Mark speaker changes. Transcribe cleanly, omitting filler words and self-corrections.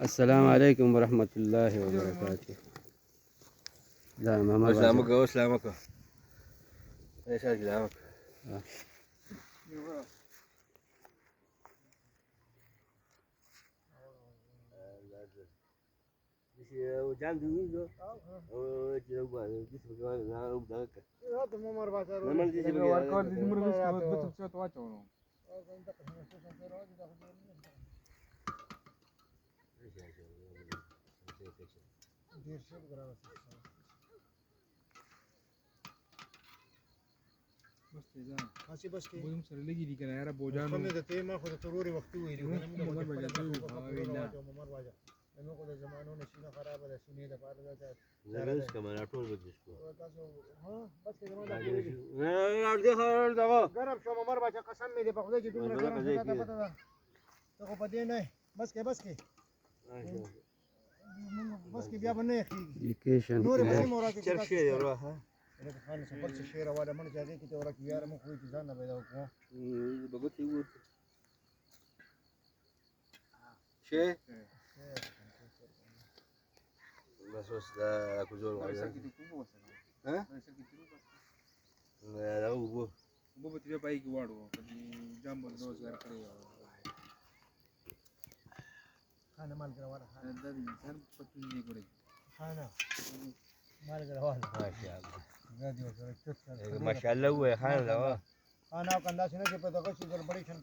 Speaker 1: السلام عليكم ورحمة الله وبركاته. لا ما
Speaker 2: اسلامك اسلامك ايش اسلامك وجان دوينو او جوبا جسم كمان انا ودك
Speaker 3: هذا مو مربع ترى
Speaker 2: لما تجي بقى
Speaker 4: وركار دي مرة بس بس تواتشونو بس تيجا
Speaker 3: بس کې
Speaker 4: بوم سره لګي دي کنه یاره بوجانو
Speaker 3: کومه د ته ما خو د تروري وخت ویلو کنه موږ
Speaker 4: عمر
Speaker 3: په
Speaker 4: باجا
Speaker 3: خپل
Speaker 4: ته وینا
Speaker 3: عمر باجا نو کو د زمانو نشینه خراب ده سینې د پاره ده
Speaker 2: زرس كمان ټول بدشکو
Speaker 3: تاسو ها بس کې زمانو
Speaker 2: نه ارده خبر دغه
Speaker 3: ګرم شو عمر باجا قسم مې دې په خدای چې دومره ګرم شو دا پته ده ته خو په دې نه بس کې بس کې بیا باندې کیږي
Speaker 1: education
Speaker 3: نور به مراتب
Speaker 2: چر شي روح ها
Speaker 3: انا خان سفر څه شعر والا من ځای کې ته ورکه یار مخ وې ځان نه پیدا وکړو
Speaker 2: بقول يقول شيء بس ده كزول ها لا هو
Speaker 4: وبو ته پای کې واړو کدي جام بندوز ورکړي
Speaker 3: خانه مال ګرواله
Speaker 4: د انسان پتو نه ګوري
Speaker 3: خانه مال ګرواله
Speaker 2: ما شاء الله
Speaker 3: غادي وکړه
Speaker 2: ما شاء الله هو خان ده
Speaker 3: خانه او کنده څنګه په دغه شي ګډوډي شن